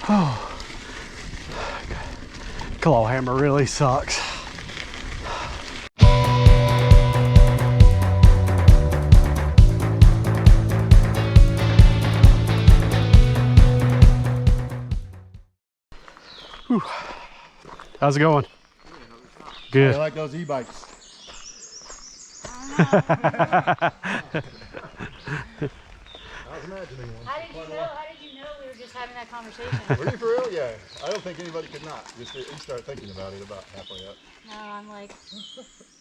Oh, claw hammer really sucks. Whew. How's it going? Good. I like those e-bikes. I was imagining one. How did you know we were just having that conversation? Were you for real? Yeah. I don't think anybody could not. Just you start thinking about it about halfway up. No, I'm like...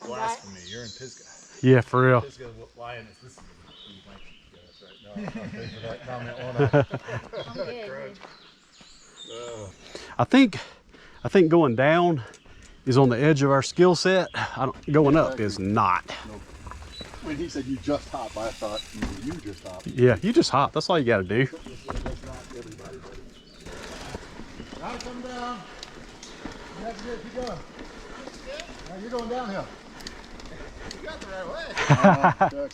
Blasphemy. You're in Pisgah. Yeah, for real. Pisgah lion is this. Yeah, that's right. No, I'm paying for that comment on that. I'm good, dude. I think going down is on the edge of our skill set. Going up is not. Nope. When he said you just hop, I thought you just hop. Yeah, you just hop. That's all you got to do. That's not everybody, buddy. Gotta come down. That's good. Keep going. Now you're going downhill. You got the right way.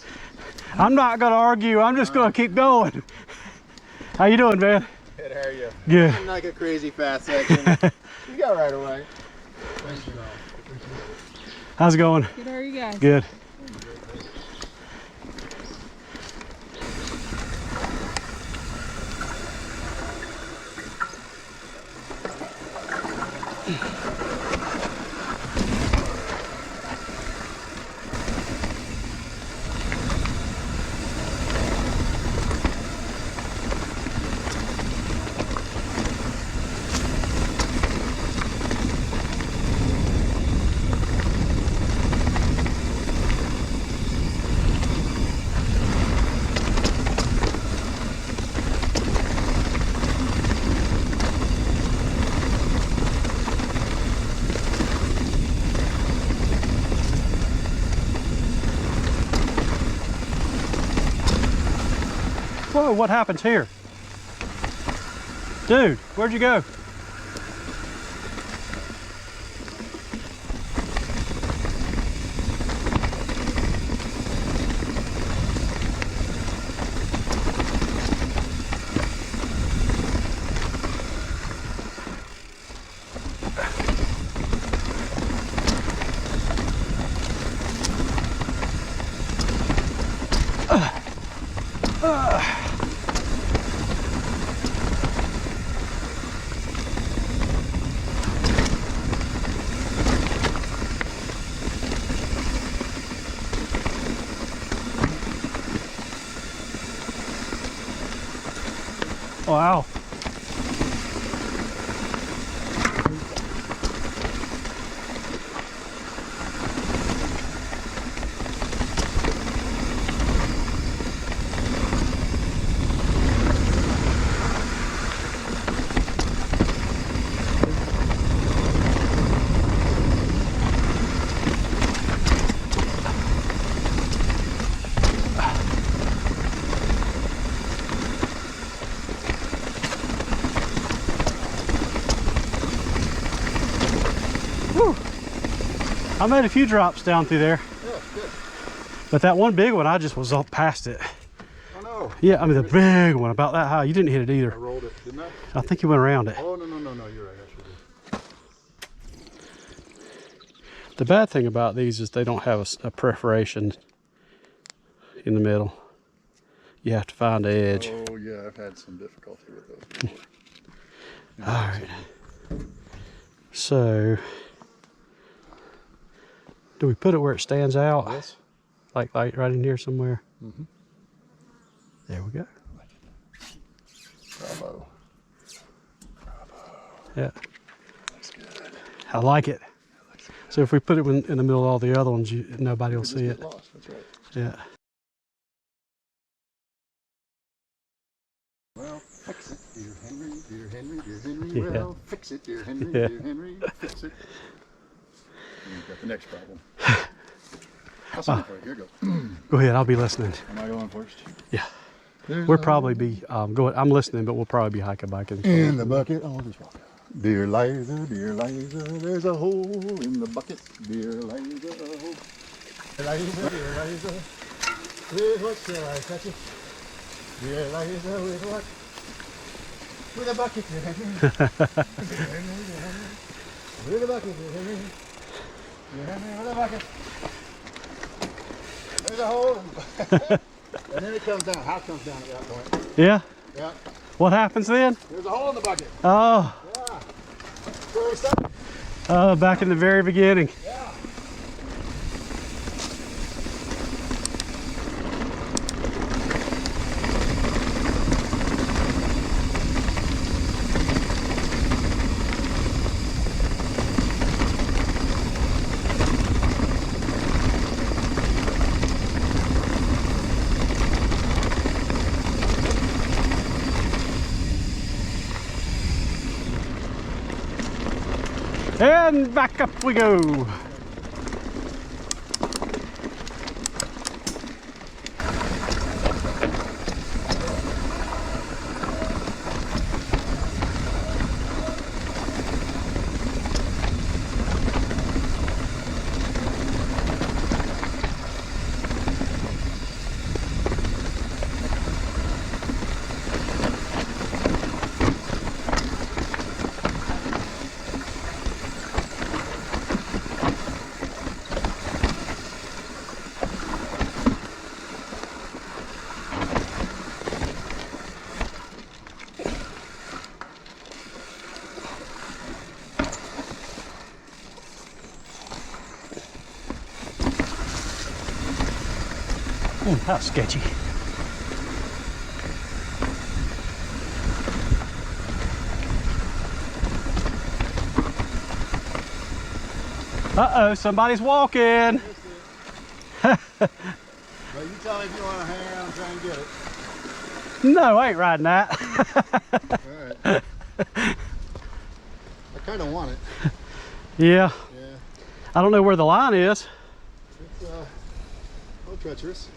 I'm not going to argue. I'm just going to keep going. How you doing, man? Good, how are you? Good. I'm like a crazy fast section. You got right away. Thanks for that. How's it going? Good, how are you guys? Good. Whoa, what happened here? Dude, where'd you go? Wow. I made a few drops down through there. Yeah, good. But that one big one, I just was up past it. I know. Yeah, I mean the big one, about that high. You didn't hit it either. I rolled it, didn't I? I think you went around it. Oh, no, you're right. I should have. The bad thing about these is they don't have a perforation in the middle. You have to find the edge. Oh, yeah, I've had some difficulty with those before. All right. So, do we put it where it stands out? Yes. Like right in here somewhere? Mm-hmm. There we go. Bravo. Yeah. That's good. I like it. So if we put it in the middle of all the other ones, nobody will see it. Lost. That's right. Yeah. Well, fix it, dear Henry, dear Henry, dear Henry. Yeah. Well, fix it, dear Henry, Yeah. dear Henry, fix it. And you've got the next problem. I'll sing it for you. Here you go. Go ahead. I'll be listening. Am I going first? Yeah. There's We'll a probably be going. I'm listening, but we'll probably be hiking biking. in the bucket. Oh, just walk out. Dear Liza, there's a hole in the bucket. Dear Liza, a hole. Dear Liza, with what shall I touch it? Dear Liza, with what With a bucket. With a bucket. With a bucket. There's a hole. And then it comes down. How it comes down at that point. Yeah? Yeah. What happens then? There's a hole in the bucket. Oh. Yeah. Where we started. Oh, back in the very beginning. Yeah. And back up we go. That's sketchy. Uh-oh, somebody's walking. Well, you tell me if you want to hang around and try and get it. No, I ain't riding that. All right. I kind of want it. Yeah. Yeah. I don't know where the line is. It's a little treacherous.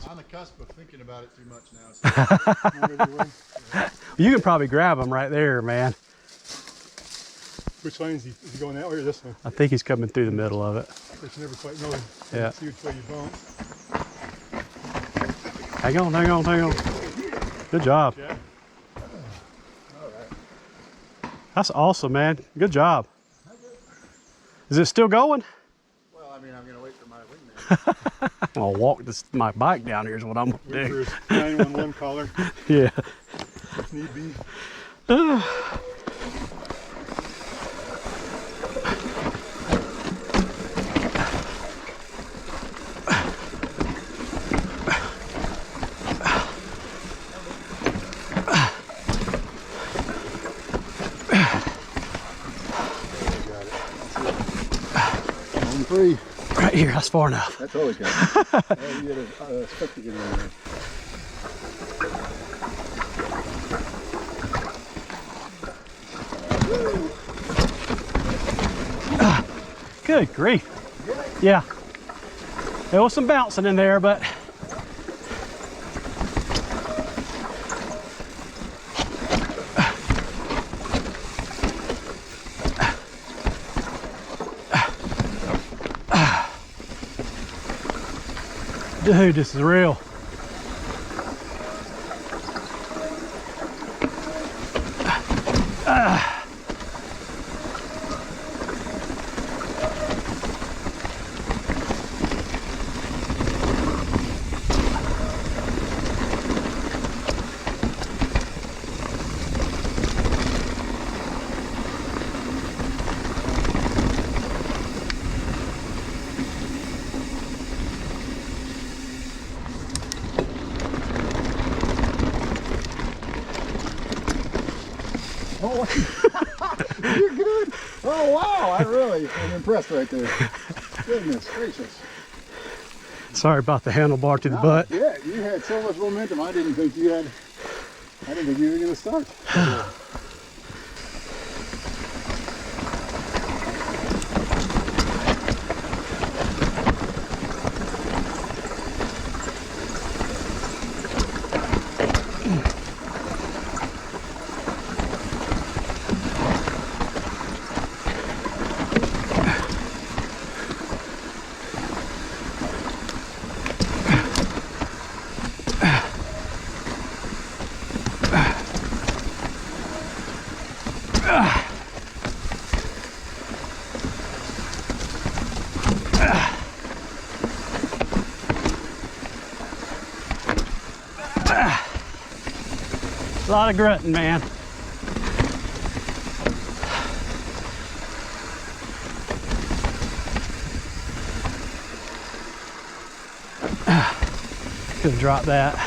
On the cusp of thinking about it too much now. So You can probably grab him right there, man. which lane is he going that way or this one? I think he's coming through the middle of it. But you never quite know. Yeah. See which way you bump. Hang on, hang on, hang on. Good job. Yeah. All right. That's awesome, man. Good job. Is it still going? Well, I mean, I'm gonna wait for my wingman. I'm gonna walk my bike down here is what I'm gonna Wait do. for his 911 caller Yeah. if need be. Free. Right here, that's far enough. That's always good. You gotta expect to get in there. Good grief. Yeah. There was some bouncing in there, but dude, this is real. You're good. Oh wow, I really am impressed right there. Goodness gracious. Sorry about the handlebar to the butt. Yeah, you had so much momentum. I didn't think you were gonna start. A lot of grunting, man. Could have dropped that.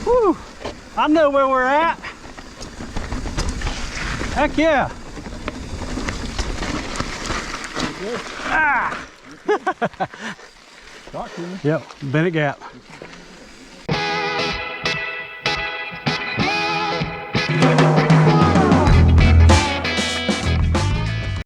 Whew. I know where we're at. Heck yeah. Ah. Talk to me. Yep, Bennett Gap.